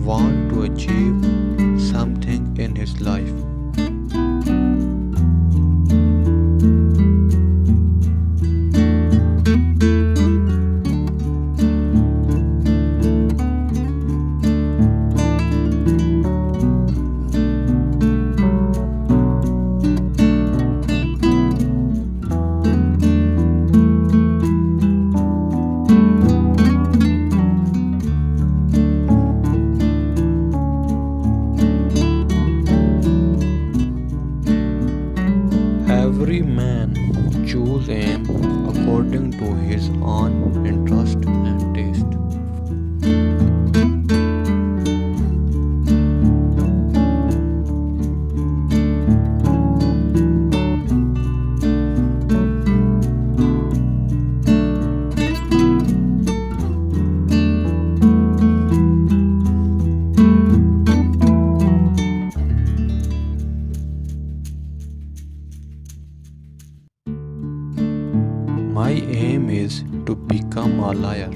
want to achieve something in his life. Every man chooses aim according to his own interest and taste. My aim is to become a lawyer.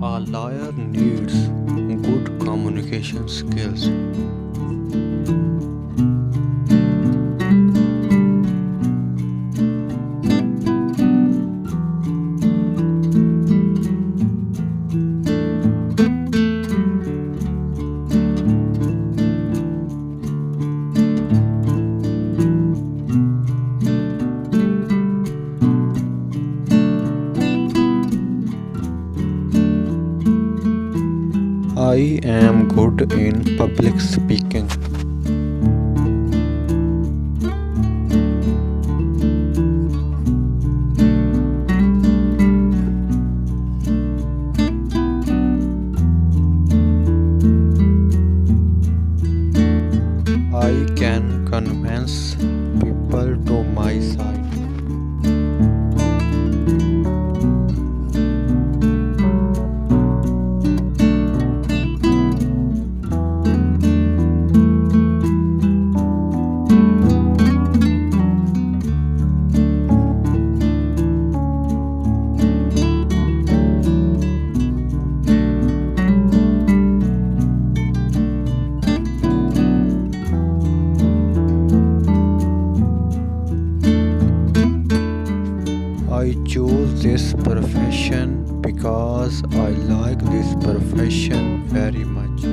A lawyer needs good communication skills. I am good in public speaking. I can convince people to my side. I chose this profession because I like this profession very much.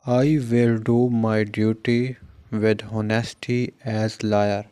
I will do my duty with honesty as lawyer.